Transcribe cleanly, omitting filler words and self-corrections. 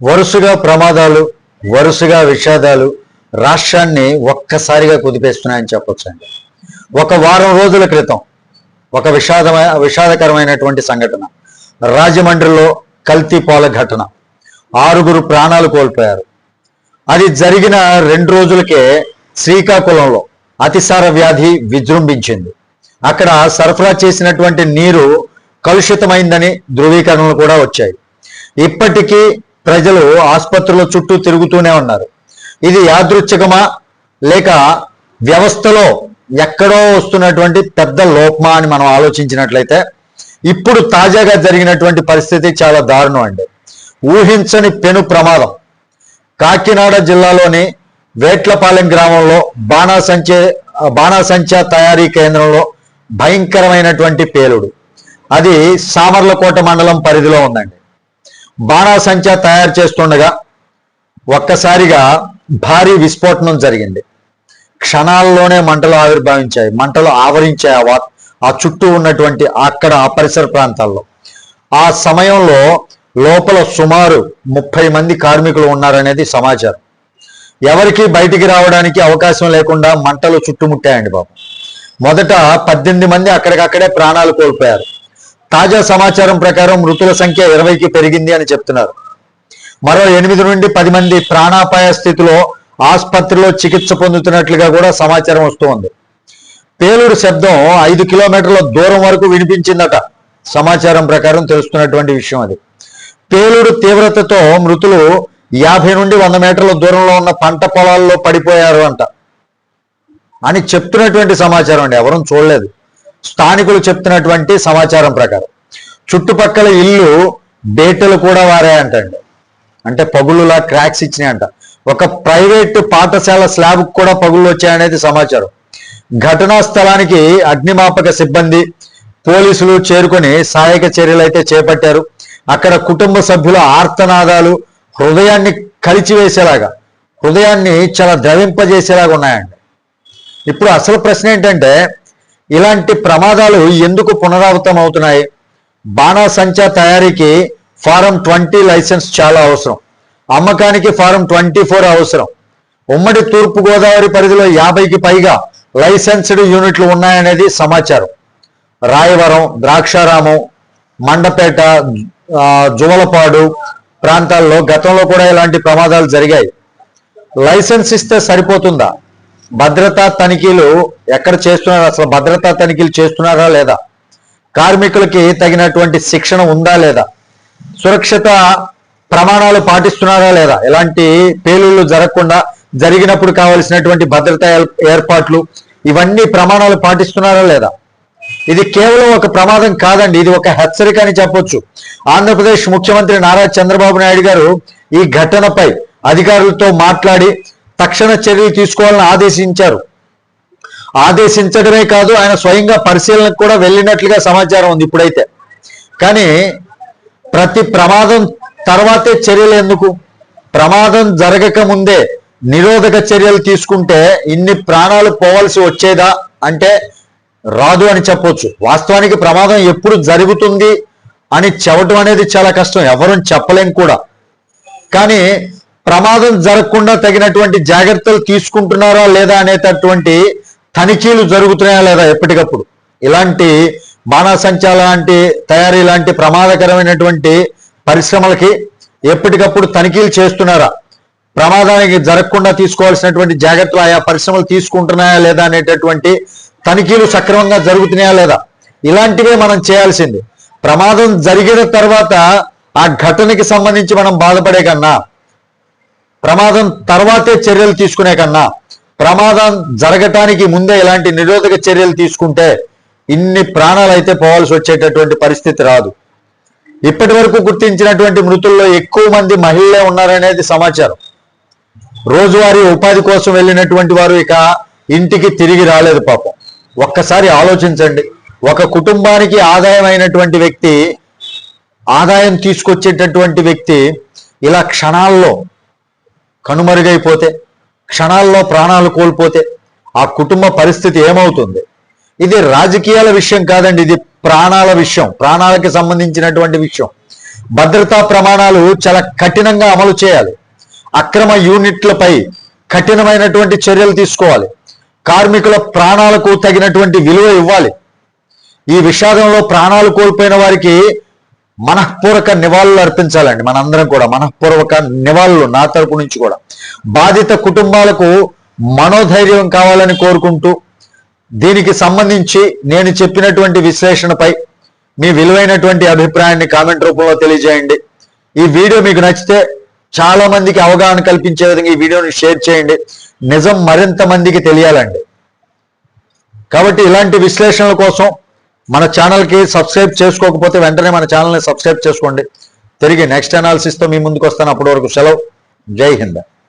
వరుసగా ప్రమాదాలు, వరుసగా విషాదాలు రాష్ట్రాన్ని ఒక్కసారిగా కుదిపేస్తున్నాయని చెప్పొచ్చండి. ఒక వారం రోజుల క్రితం ఒక విషాదకరమైనటువంటి సంఘటన రాజమండ్రిలో కల్తీ పాల ఘటన. 6 ప్రాణాలు కోల్పోయారు. అది జరిగిన 2 రోజులకే శ్రీకాకుళంలో అతిసార వ్యాధి విజృంభించింది. అక్కడ సరఫరా చేసినటువంటి నీరు కలుషితమైందని ధృవీకరణలు కూడా వచ్చాయి. ఇప్పటికీ ప్రజలు ఆసుపత్రుల చుట్టూ తిరుగుతూనే ఉన్నారు. ఇది యాదృచ్ఛికమా లేక వ్యవస్థలో ఎక్కడో వస్తున్నటువంటి పెద్ద లోపమా అని మనం ఆలోచించినట్లయితే ఇప్పుడు తాజాగా జరిగినటువంటి పరిస్థితి చాలా దారుణం అండి. ఊహించని పెను ప్రమాదం. కాకినాడ జిల్లాలోని వేట్లపాలెం గ్రామంలో బాణాసంచా తయారీ కేంద్రంలో భయంకరమైనటువంటి పేలుడు. అది సామర్లకోట మండలం పరిధిలో ఉందండి. బాణాసంచా తయారు చేస్తుండగా ఒక్కసారిగా భారీ విస్ఫోటనం జరిగింది. క్షణాల్లోనే మంటలు ఆవిర్భవించాయి. మంటలు ఆవరించాయి ఆ చుట్టూ ఉన్నటువంటి అక్కడ ఆ పరిసర ప్రాంతాల్లో. ఆ సమయంలో లోపల సుమారు 30 మంది కార్మికులు ఉన్నారనేది సమాచారం. ఎవరికి బయటికి రావడానికి అవకాశం లేకుండా మంటలు చుట్టుముట్టాయండి బాబు. మొదట 18 మంది అక్కడికక్కడే ప్రాణాలు కోల్పోయారు. తాజా సమాచారం ప్రకారం మృతుల సంఖ్య 20కి పెరిగింది అని చెప్తున్నారు. మరో 8 నుండి 10 మంది ప్రాణాపాయ స్థితిలో ఆసుపత్రిలో చికిత్స పొందుతున్నట్లుగా కూడా సమాచారం వస్తోంది. పేలుడు శబ్దం 5 కిలోమీటర్ల దూరం వరకు వినిపించిందట. సమాచారం ప్రకారం తెలుస్తున్నటువంటి విషయం అది. పేలుడు తీవ్రతతో మృతులు 50 నుండి 100 మీటర్ల దూరంలో ఉన్న పంట పొలాల్లో పడిపోయారు అంట అని చెప్తున్నటువంటి సమాచారం అండి. ఎవరూ చూడలేదు. స్థానికులు చెప్తున్నటువంటి సమాచారం ప్రకారం చుట్టుపక్కల ఇల్లు బేటలు కూడా వారాయంటండి. అంటే పగుళ్ళులా క్రాక్స్ ఇచ్చినాయంట. ఒక ప్రైవేటు పాఠశాల స్లాబ్ కూడా పగుళ్ళు వచ్చాయనేది సమాచారం. ఘటనా స్థలానికి అగ్నిమాపక సిబ్బంది, పోలీసులు చేరుకొని సహాయక చర్యలు అయితే చేపట్టారు. అక్కడ కుటుంబ సభ్యుల ఆర్తనాదాలు హృదయాన్ని కలిచివేసేలాగా, హృదయాన్ని చాలా ద్రవింపజేసేలాగా ఉన్నాయండి. ఇప్పుడు అసలు ప్రశ్న ఏంటంటే ఇలాంటి ప్రమాదాలు ఎందుకు పునరావృతం అవుతున్నాయి? బాణాసంచా తయారీకి ఫారం 20 లైసెన్స్ చాలా అవసరం. అమ్మకానికి ఫారం 24 అవసరం. ఉమ్మడి తూర్పుగోదావరి పరిధిలో 50కి పైగా లైసెన్స్డ్ యూనిట్లు ఉన్నాయనేది సమాచారం. రాయవరం, ద్రాక్షారామం, మండపేట, జువలపాడు ప్రాంతాల్లో గతంలో కూడా ఇలాంటి ప్రమాదాలు జరిగాయి. లైసెన్స్ ఇస్తే సరిపోతుందా? భద్రతా తనిఖీలు ఎక్కడ చేస్తున్నారు? అసలు భద్రతా తనిఖీలు చేస్తున్నారా లేదా? కార్మికులకి తగినటువంటి శిక్షణ ఉందా లేదా? సురక్షిత ప్రమాణాలు పాటిస్తున్నారా లేదా? ఇలాంటి పేలుళ్ళు జరగకుండా జరిగినప్పుడు కావలసినటువంటి భద్రతా ఏర్పాట్లు ఇవన్నీ ప్రమాణాలు పాటిస్తున్నారా లేదా? ఇది కేవలం ఒక ప్రమాదం కాదండి, ఇది ఒక హెచ్చరిక అని చెప్పొచ్చు. ఆంధ్రప్రదేశ్ ముఖ్యమంత్రి నారా చంద్రబాబు నాయుడు గారు ఈ ఘటనపై అధికారులతో మాట్లాడి తక్షణ చర్యలు తీసుకోవాలని ఆదేశించారు. ఆదేశించడమే కాదు, ఆయన స్వయంగా పరిశీలనకు కూడా వెళ్ళినట్లుగా సమాచారం ఉంది ఇప్పుడైతే. కానీ ప్రతి ప్రమాదం తర్వాతే చర్యలు ఎందుకు? ప్రమాదం జరగక ముందే నిరోధక చర్యలు తీసుకుంటే ఇన్ని ప్రాణాలు పోవాల్సి వచ్చేదా అంటే రాదు అని చెప్పొచ్చు. వాస్తవానికి ప్రమాదం ఎప్పుడు జరుగుతుంది అని చెప్పడం అనేది చాలా కష్టం, ఎవరూ చెప్పలేం కూడా. కానీ ప్రమాదం జరగకుండా తగినటువంటి జాగ్రత్తలు తీసుకుంటున్నారా లేదా అనేటటువంటి తనిఖీలు జరుగుతున్నాయా లేదా ఎప్పటికప్పుడు? ఇలాంటి బాణాసంచా లాంటి తయారీ లాంటి ప్రమాదకరమైనటువంటి పరిశ్రమలకి ఎప్పటికప్పుడు తనిఖీలు చేస్తున్నారా? ప్రమాదానికి జరగకుండా తీసుకోవాల్సినటువంటి జాగ్రత్తలు ఆయా పరిశ్రమలు తీసుకుంటున్నాయా లేదా అనేటటువంటి తనిఖీలు సక్రమంగా జరుగుతున్నాయా లేదా? ఇలాంటివే మనం చేయాల్సింది. ప్రమాదం జరిగిన తర్వాత ఆ ఘటనకి సంబంధించి మనం బాధపడే కన్నా, ప్రమాదం తర్వాతే చర్యలు తీసుకునే కన్నా, ప్రమాదం జరగటానికి ముందే ఇలాంటి నిరోధక చర్యలు తీసుకుంటే ఇన్ని ప్రాణాలు అయితే పోవాల్సి వచ్చేటటువంటి పరిస్థితి రాదు. ఇప్పటి వరకు గుర్తించినటువంటి మృతుల్లో ఎక్కువ మంది మహిళలే ఉన్నారనేది సమాచారం. రోజువారీ ఉపాధి కోసం వెళ్ళినటువంటి వారు ఇక ఇంటికి తిరిగి రాలేదు పాపం. ఒక్కసారి ఆలోచించండి. ఒక కుటుంబానికి ఆదాయం అయినటువంటి వ్యక్తి, ఆదాయం తీసుకొచ్చేటటువంటి వ్యక్తి ఇలా క్షణాల్లో కనుమరుగైపోతే, క్షణాల్లో ప్రాణాలు కోల్పోతే ఆ కుటుంబ పరిస్థితి ఏమవుతుంది? ఇది రాజకీయాల విషయం కాదండి, ఇది ప్రాణాల విషయం, ప్రాణాలకి సంబంధించినటువంటి విషయం. భద్రతా ప్రమాణాలు చాలా కఠినంగా అమలు చేయాలి. అక్రమ యూనిట్లపై కఠినమైనటువంటి చర్యలు తీసుకోవాలి. కార్మికుల ప్రాణాలకు తగినటువంటి విలువ ఇవ్వాలి. ఈ విషాదంలో ప్రాణాలు కోల్పోయిన వారికి మనఃపూర్వక నివాళులు అర్పించాలండి. మనందరం కూడా మనఃపూర్వక నివాళులు నా తరపు నుంచి కూడా. బాధిత కుటుంబాలకు మనోధైర్యం కావాలని కోరుకుంటూ దీనికి సంబంధించి నేను చెప్పినటువంటి విశ్లేషణపై మీ విలువైనటువంటి అభిప్రాయాన్ని కామెంట్ రూపంలో తెలియజేయండి. ఈ వీడియో మీకు నచ్చితే చాలా మందికి అవగాహన కల్పించే విధంగా ఈ వీడియోని షేర్ చేయండి. నిజం మరింత మందికి తెలియాలండి. కాబట్టి ఇలాంటి విశ్లేషణల కోసం మన ఛానల్కి సబ్స్క్రైబ్ చేసుకోకపోతే వెంటనే మన ఛానల్ని సబ్స్క్రైబ్ చేసుకోండి. తిరిగి నెక్స్ట్ అనాలిసిస్తో మీ ముందుకు వస్తాను. అప్పటి వరకు సెలవు. జై హింద్.